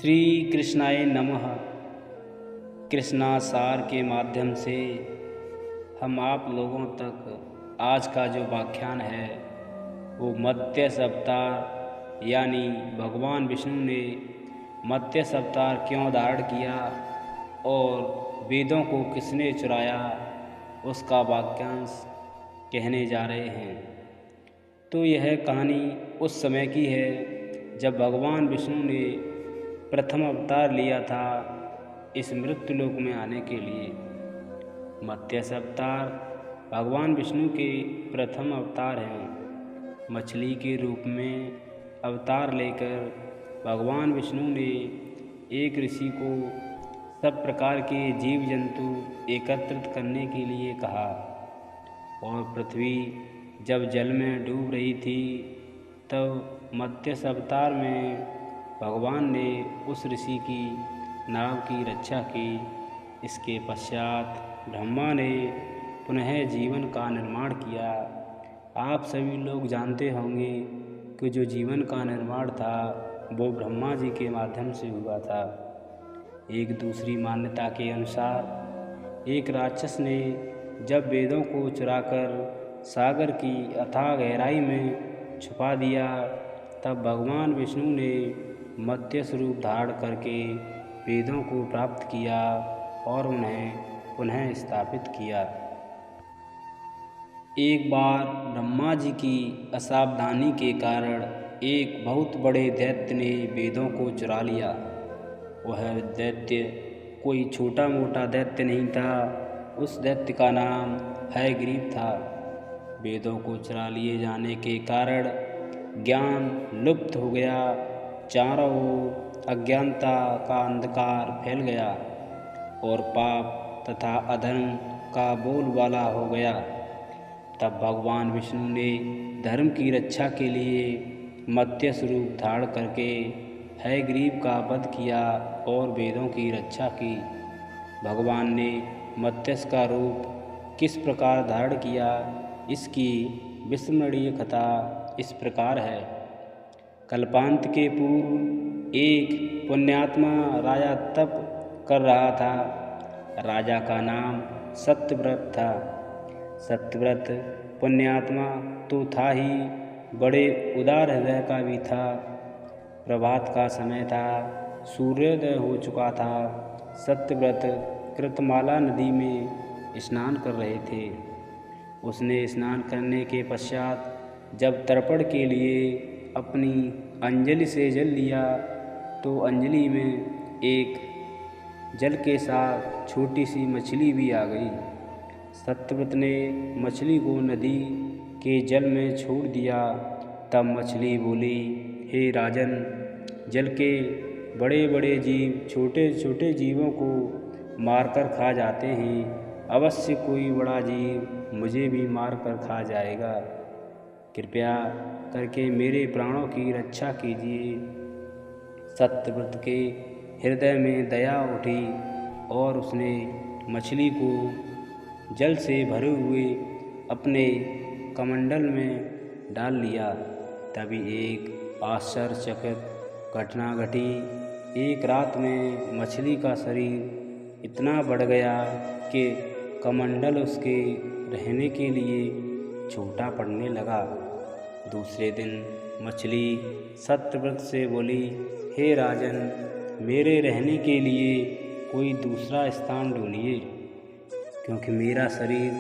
श्री कृष्णाय नमः। कृष्णासार के माध्यम से हम आप लोगों तक आज का जो व्याख्यान है वो मत्स्य अवतार यानी भगवान विष्णु ने मत्स्य अवतार क्यों धारण किया और वेदों को किसने चुराया उसका वाक्यांश कहने जा रहे हैं। तो यह कहानी उस समय की है जब भगवान विष्णु ने प्रथम अवतार लिया था इस मृत्यु लोक में आने के लिए। मत्स्य अवतार भगवान विष्णु के प्रथम अवतार हैं। मछली के रूप में अवतार लेकर भगवान विष्णु ने एक ऋषि को सब प्रकार के जीव जंतु एकत्रित करने के लिए कहा और पृथ्वी जब जल में डूब रही थी तब मत्स्य अवतार में भगवान ने उस ऋषि की नाव की रक्षा की। इसके पश्चात ब्रह्मा ने पुनः जीवन का निर्माण किया। आप सभी लोग जानते होंगे कि जो जीवन का निर्माण था वो ब्रह्मा जी के माध्यम से हुआ था। एक दूसरी मान्यता के अनुसार एक राक्षस ने जब वेदों को चुराकर सागर की अथाह गहराई में छुपा दिया तब भगवान विष्णु ने मत्स्य रूप धारण करके वेदों को प्राप्त किया और उन्हें पुनः स्थापित किया। एक बार ब्रह्मा जी की असावधानी के कारण एक बहुत बड़े दैत्य ने वेदों को चुरा लिया। वह दैत्य कोई छोटा मोटा दैत्य नहीं था, उस दैत्य का नाम हयग्रीव था। वेदों को चुरा लिए जाने के कारण ज्ञान लुप्त हो गया, चारों ओर अज्ञानता का अंधकार फैल गया और पाप तथा अधर्म का बोलबाला हो गया। तब भगवान विष्णु ने धर्म की रक्षा के लिए मत्स्य रूप धारण करके हयग्रीव का वध किया और वेदों की रक्षा की। भगवान ने मत्स्य का रूप किस प्रकार धारण किया इसकी विस्मरणीय कथा इस प्रकार है। कल्पांत के पूर्व एक पुण्यात्मा राजा तप कर रहा था। राजा का नाम सत्यव्रत था। सत्यव्रत पुण्यात्मा तो था ही, बड़े उदार हृदय का भी था। प्रभात का समय था, सूर्योदय हो चुका था। सत्यव्रत कृतमाला नदी में स्नान कर रहे थे। उसने स्नान करने के पश्चात जब तर्पण के लिए अपनी अंजलि से जल लिया तो अंजलि में एक जल के साथ छोटी सी मछली भी आ गई। सत्यव्रत ने मछली को नदी के जल में छोड़ दिया। तब मछली बोली, हे राजन, जल के बड़े बड़े जीव छोटे छोटे जीवों को मारकर खा जाते हैं, अवश्य कोई बड़ा जीव मुझे भी मारकर खा जाएगा। कृपया करके मेरे प्राणों की रक्षा कीजिए। सत्यव्रत के हृदय में दया उठी और उसने मछली को जल से भरे हुए अपने कमंडल में डाल लिया। तभी एक आश्चर्यचकित घटना घटी। एक रात में मछली का शरीर इतना बढ़ गया कि कमंडल उसके रहने के लिए छोटा पड़ने लगा। दूसरे दिन मछली सत्यव्रत से बोली, हे राजन, मेरे रहने के लिए कोई दूसरा स्थान ढूंढिए, क्योंकि मेरा शरीर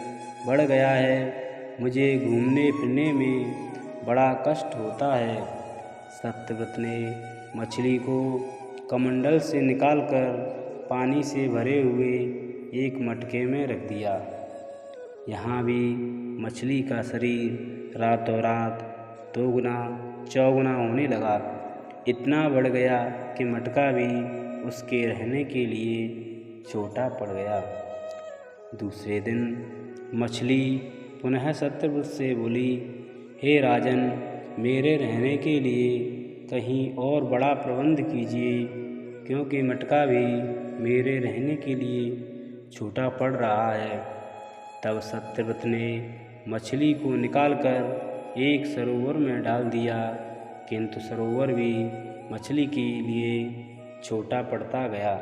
बढ़ गया है, मुझे घूमने फिरने में बड़ा कष्ट होता है। सत्यव्रत ने मछली को कमंडल से निकालकर पानी से भरे हुए एक मटके में रख दिया। यहाँ भी मछली का शरीर रातों रात दोगुना चौगुना होने लगा। इतना बढ़ गया कि मटका भी उसके रहने के लिए छोटा पड़ गया। दूसरे दिन मछली पुनः सत्यव्रत से बोली, हे राजन, मेरे रहने के लिए कहीं और बड़ा प्रबंध कीजिए, क्योंकि मटका भी मेरे रहने के लिए छोटा पड़ रहा है। तब सत्यव्रत ने मछली को निकालकर एक सरोवर में डाल दिया, किंतु सरोवर भी मछली के लिए छोटा पड़ता गया।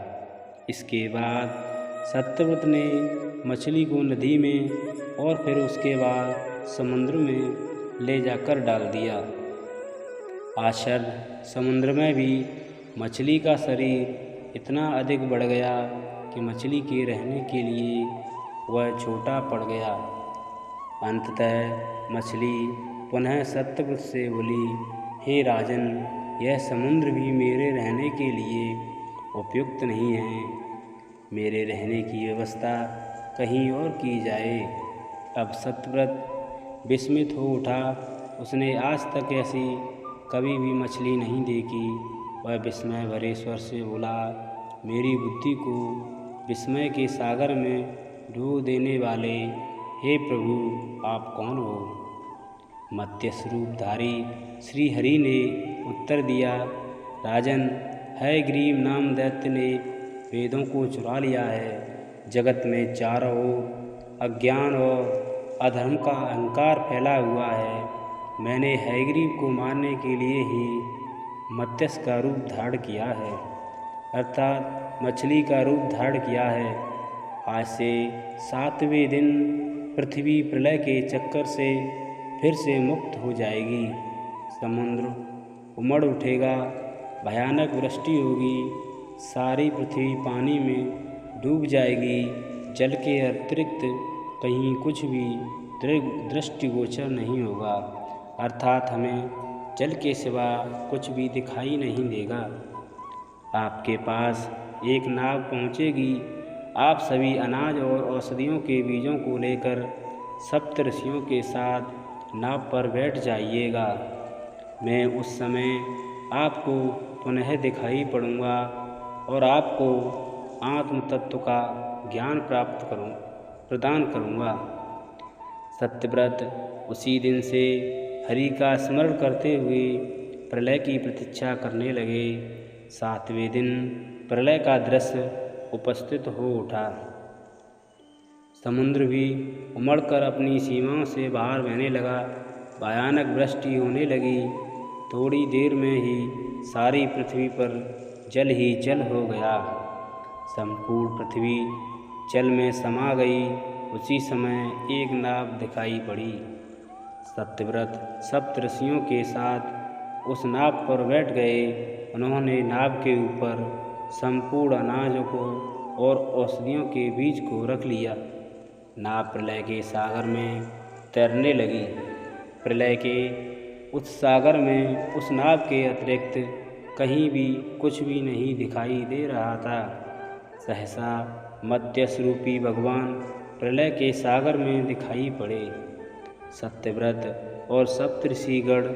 इसके बाद सत्यव्रत ने मछली को नदी में और फिर उसके बाद समुद्र में ले जाकर डाल दिया। आश्चर्य, समुद्र में भी मछली का शरीर इतना अधिक बढ़ गया कि मछली के रहने के लिए वह छोटा पड़ गया। अंततः मछली पुनः सत्यव्रत से बोली, हे राजन, यह समुद्र भी मेरे रहने के लिए उपयुक्त नहीं है। मेरे रहने की व्यवस्था कहीं और की जाए। अब सत्यव्रत विस्मित हो उठा। उसने आज तक ऐसी कभी भी मछली नहीं देखी। वह विस्मय भरे स्वर से बोला, मेरी बुद्धि को विस्मय के सागर में डूबो देने वाले हे प्रभु, आप कौन हो? मत्स्य रूपधारी श्री हरि ने उत्तर दिया, राजन, हयग्रीव नाम दैत्य ने वेदों को चुरा लिया है। जगत में चारों ओर अज्ञान और अधर्म का अहंकार फैला हुआ है। मैंने हयग्रीव को मारने के लिए ही मत्स्य का रूप धारण किया है, अर्थात मछली का रूप धारण किया है। आज से 7वें दिन पृथ्वी प्रलय के चक्कर से फिर से मुक्त हो जाएगी। समुद्र उमड़ उठेगा, भयानक वृष्टि होगी, सारी पृथ्वी पानी में डूब जाएगी। जल के अतिरिक्त कहीं कुछ भी दृष्टिगोचर नहीं होगा, अर्थात हमें जल के सिवा कुछ भी दिखाई नहीं देगा। आपके पास एक नाव पहुँचेगी। आप सभी अनाज और औषधियों के बीजों को लेकर सप्त ऋषियों के साथ नाव पर बैठ जाइएगा। मैं उस समय आपको पुनः दिखाई पड़ूंगा और आपको आत्म तत्व का ज्ञान प्रदान करूंगा। सत्यव्रत उसी दिन से हरि का स्मरण करते हुए प्रलय की प्रतीक्षा करने लगे। 7वें दिन प्रलय का दृश्य उपस्थित हो उठा। समुद्र भी उमड़कर अपनी सीमाओं से बाहर बहने लगा। भयानक वृष्टि होने लगी। थोड़ी देर में ही सारी पृथ्वी पर जल ही जल हो गया। संपूर्ण पृथ्वी जल में समा गई। उसी समय एक नाव दिखाई पड़ी। सत्यव्रत सप्त ऋषियों के साथ उस नाव पर बैठ गए। उन्होंने नाव के ऊपर संपूर्ण अनाजों को और औषधियों के बीज को रख लिया। नाव प्रलय के सागर में तैरने लगी। प्रलय के उस सागर में उस नाव के अतिरिक्त कहीं भी कुछ भी नहीं दिखाई दे रहा था। सहसा मत्स्य रूपी भगवान प्रलय के सागर में दिखाई पड़े। सत्यव्रत और सप्तऋषिगण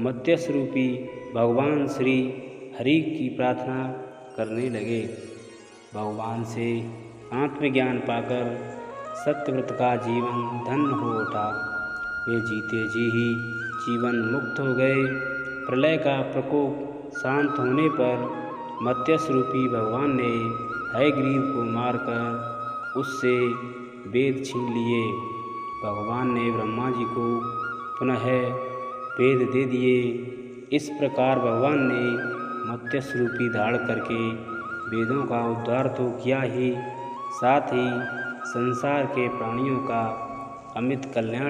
मत्स्य रूपी भगवान श्री हरि की प्रार्थना करने लगे। भगवान से आत्मज्ञान पाकर सत्यव्रत का जीवन धन्य हो उठा। वे जीते जी ही जीवन मुक्त हो गए। प्रलय का प्रकोप शांत होने पर मत्स्य रूपी भगवान ने हयग्रीव को मारकर उससे वेद छीन लिए। भगवान ने ब्रह्मा जी को पुनः वेद दे दिए। इस प्रकार भगवान ने मत्स्य रूपी धारण करके वेदों का उद्धार तो किया ही, साथ ही संसार के प्राणियों का अमित कल्याण